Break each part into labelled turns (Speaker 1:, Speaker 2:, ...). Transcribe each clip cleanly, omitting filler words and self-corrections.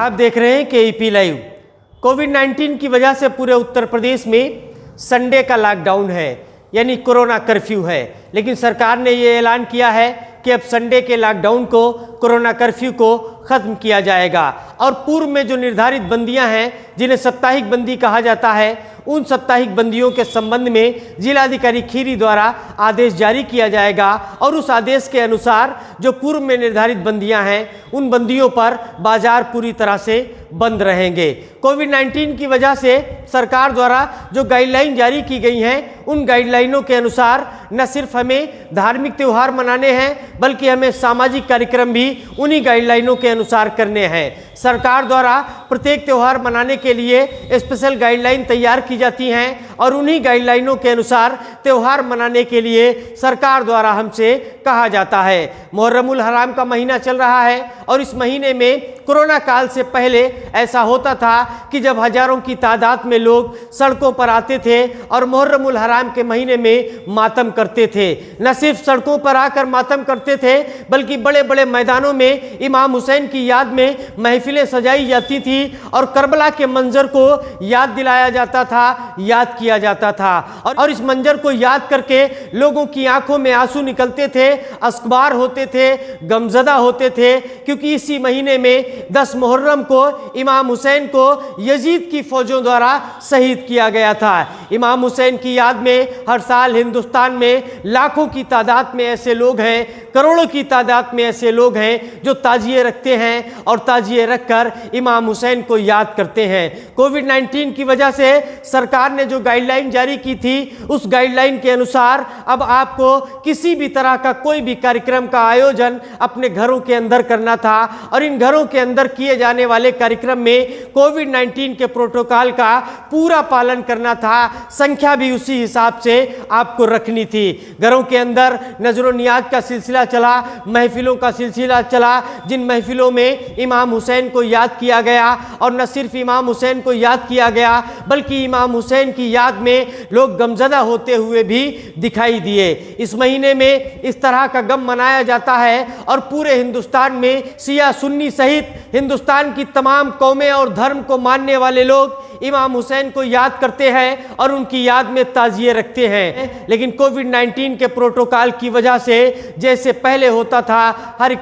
Speaker 1: आप देख रहे हैं केईपी लाइव। कोविड-19 की वजह से पूरे उत्तर प्रदेश में संडे का लॉकडाउन है, यानी कोरोना कर्फ्यू है। लेकिन सरकार ने ये ऐलान किया है कि अब संडे के लॉकडाउन को, कोरोना कर्फ्यू को ख़त्म किया जाएगा और पूर्व में जो निर्धारित बंदियां हैं, जिन्हें साप्ताहिक बंदी कहा जाता है, उन साप्ताहिक बंदियों के संबंध में जिलाधिकारी खीरी द्वारा आदेश जारी किया जाएगा और उस आदेश के अनुसार जो पूर्व में निर्धारित बंदियां हैं, उन बंदियों पर बाजार पूरी तरह से बंद रहेंगे। कोविड-19 की वजह से सरकार द्वारा जो गाइडलाइन जारी की गई हैं, उन गाइडलाइनों के अनुसार न सिर्फ हमें धार्मिक त्यौहार मनाने हैं, बल्कि हमें सामाजिक कार्यक्रम भी उन्हीं गाइडलाइनों के अनुसार करने हैं। सरकार द्वारा प्रत्येक त्यौहार मनाने के लिए स्पेशल गाइडलाइन तैयार की जाती हैं और उन्हीं गाइडलाइनों के अनुसार त्यौहार मनाने के लिए सरकार द्वारा हमसे कहा जाता है। मुहर्रमुल हराम का महीना चल रहा है और इस महीने में कोरोना काल से पहले ऐसा होता था कि जब हजारों की तादाद में लोग सड़कों पर आते थे और मुहर्रमुल हराम के महीने में मातम करते थे। न सिर्फ सड़कों पर आकर मातम करते थे, बल्कि बड़े बड़े मैदानों में इमाम हुसैन की याद में महफिलें सजाई जाती थी और करबला के मंजर को याद दिलाया जाता था, याद किया जाता था। और इस मंजर को याद करके लोगों की आंखों में आंसू निकलते थे, अस्कबार होते थे, गमजदा होते थे, क्योंकि इसी महीने में 10 मुहर्रम को इमाम हुसैन को यजीद की फौजों द्वारा शहीद किया गया था। इमाम हुसैन की याद में हर साल हिंदुस्तान में लाखों की तादाद में ऐसे लोग हैं, करोड़ों की तादाद में ऐसे लोग हैं जो ताजिए रखते हैं और ताजिए रखकर इमाम हुसैन को याद करते हैं। कोविड-19 की वजह से सरकार ने जो गाइडलाइन जारी की थी, उस गाइडलाइन के अनुसार अब आपको किसी भी तरह का कोई भी कार्यक्रम का आयोजन अपने घरों के अंदर करना था और इन घरों के अंदर किए जाने वाले कार्यक्रम में कोविड-19 के प्रोटोकॉल का पूरा पालन करना था। संख्या भी उसी हिसाब से आपको रखनी थी। घरों के अंदर नजर नियाज का सिलसिला चला, महफिलों का सिलसिला चला, जिन महफिलों में इमाम हुसैन को याद किया गया और न सिर्फ इमाम हुसैन को याद किया गया, बल्कि इमाम हुसैन की याद में लोग गमजदा होते हुए भी दिखाई दिए। इस महीने में इस तरह का गम मनाया जाता है और पूरे हिंदुस्तान में शिया सुन्नी सहित हिंदुस्तान की तमाम कौमें और धर्म को मानने वाले लोग इमाम हुसैन को याद करते हैं और उनकी याद में ताजिए रखते हैं। लेकिन कोविड-19 के प्रोटोकॉल की वजह से जैसे पहले होता था हर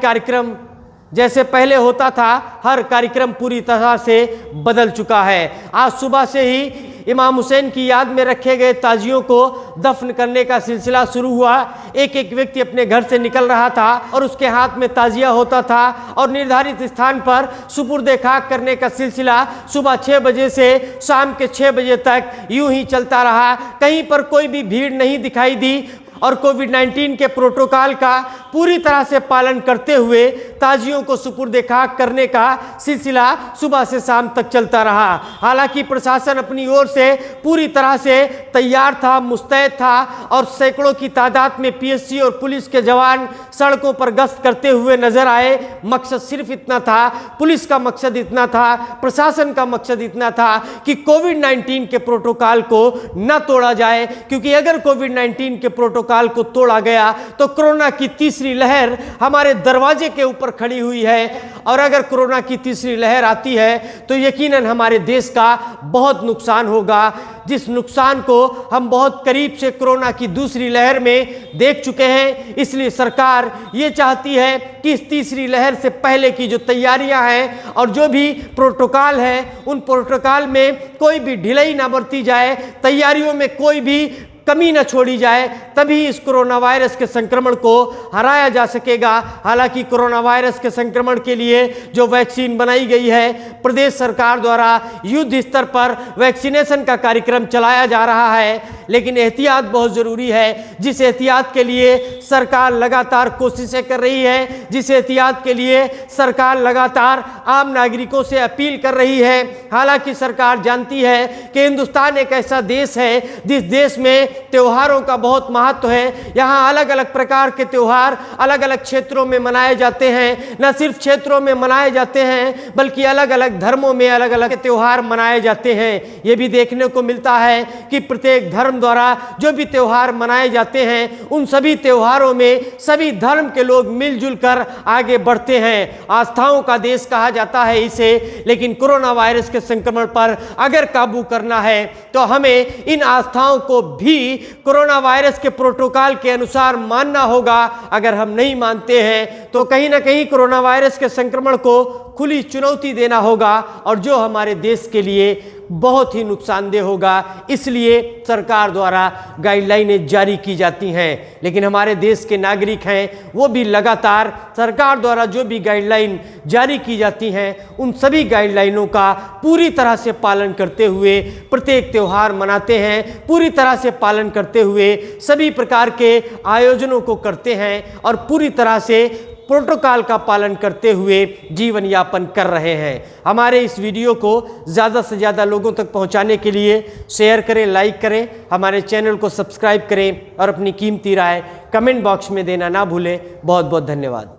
Speaker 1: कार्यक्रम पूरी तरह से बदल चुका है। आज सुबह से ही इमाम हुसैन की याद में रखे गए ताजियों को दफन करने का सिलसिला शुरू हुआ। एक एक व्यक्ति अपने घर से निकल रहा था और उसके हाथ में ताजिया होता था और निर्धारित स्थान पर सुपुर्दे खाक करने का सिलसिला सुबह 6 बजे से शाम के 6 बजे तक यूं ही चलता रहा। कहीं पर कोई भी भीड़ नहीं दिखाई दी और कोविड-19 के प्रोटोकॉल का पूरी तरह से पालन करते हुए ताजियों को सुपुर्दे खाक करने का सिलसिला सुबह से शाम तक चलता रहा। हालांकि प्रशासन अपनी ओर से पूरी तरह से तैयार था, मुस्तैद था और सैकड़ों की तादाद में पीएससी और पुलिस के जवान सड़कों पर गश्त करते हुए नजर आए। मकसद सिर्फ इतना था, पुलिस का मकसद इतना था, प्रशासन का मकसद इतना था कि कोविड-19 के प्रोटोकॉल को न तोड़ा जाए, क्योंकि अगर कोविड-19 के प्रोटोकॉल को तोड़ा गया तो कोरोना की तीसरी लहर हमारे दरवाजे के ऊपर खड़ी हुई है और अगर कोरोना की तीसरी लहर आती है तो यकीनन हमारे देश का बहुत नुकसान होगा, जिस नुकसान को हम बहुत करीब से कोरोना की दूसरी लहर में देख चुके हैं। इसलिए सरकार ये चाहती है कि इस तीसरी लहर से पहले की जो तैयारियां हैं और जो भी प्रोटोकॉल है, उन प्रोटोकॉल में कोई भी ढिलाई ना बरती जाए, तैयारियों में कोई भी कमी न छोड़ी जाए, तभी इस कोरोना वायरस के संक्रमण को हराया जा सकेगा। हालांकि कोरोना वायरस के संक्रमण के लिए जो वैक्सीन बनाई गई है, प्रदेश सरकार द्वारा युद्ध स्तर पर वैक्सीनेशन का कार्यक्रम चलाया जा रहा है, लेकिन एहतियात बहुत ज़रूरी है। जिस एहतियात के लिए सरकार लगातार कोशिशें कर रही है, जिस एहतियात के लिए सरकार लगातार आम नागरिकों से अपील कर रही है। हालांकि सरकार जानती है कि हिंदुस्तान एक ऐसा देश है जिस देश में त्योहारों का बहुत महत्व है। यहाँ अलग अलग प्रकार के त्योहार अलग अलग क्षेत्रों में मनाए जाते हैं। न सिर्फ क्षेत्रों में मनाए जाते हैं बल्कि अलग अलग धर्मों में अलग अलग त्योहार मनाए जाते हैं। ये भी देखने को मिलता है कि प्रत्येक धर्म द्वारा जो भी त्योहार मनाए जाते हैं उन सभी त्योहारों में सभी धर्म के लोग मिलजुल कर आगे बढ़ते हैं। आस्थाओं का देश कहा जाता है इसे, लेकिन कोरोना वायरस के संक्रमण पर अगर काबू करना है तो हमें इन आस्थाओं को भी कोरोना वायरस के प्रोटोकॉल के अनुसार मानना होगा। अगर हम नहीं मानते हैं तो कहीं ना कहीं कोरोना वायरस के संक्रमण को खुली चुनौती देना होगा और जो हमारे देश के लिए बहुत ही नुकसानदेह होगा। इसलिए सरकार द्वारा गाइडलाइनें जारी की जाती हैं, लेकिन हमारे देश के नागरिक हैं वो भी लगातार सरकार द्वारा जो भी गाइडलाइन जारी की जाती हैं उन सभी गाइडलाइनों का पूरी तरह से पालन करते हुए प्रत्येक त्यौहार मनाते हैं, पूरी तरह से पालन करते हुए सभी प्रकार के आयोजनों को करते हैं और पूरी तरह से प्रोटोकॉल का पालन करते हुए जीवन यापन कर रहे हैं। हमारे इस वीडियो को ज़्यादा से ज़्यादा लोगों तक पहुंचाने के लिए शेयर करें, लाइक करें, हमारे चैनल को सब्सक्राइब करें और अपनी कीमती राय कमेंट बॉक्स में देना ना भूलें। बहुत बहुत धन्यवाद।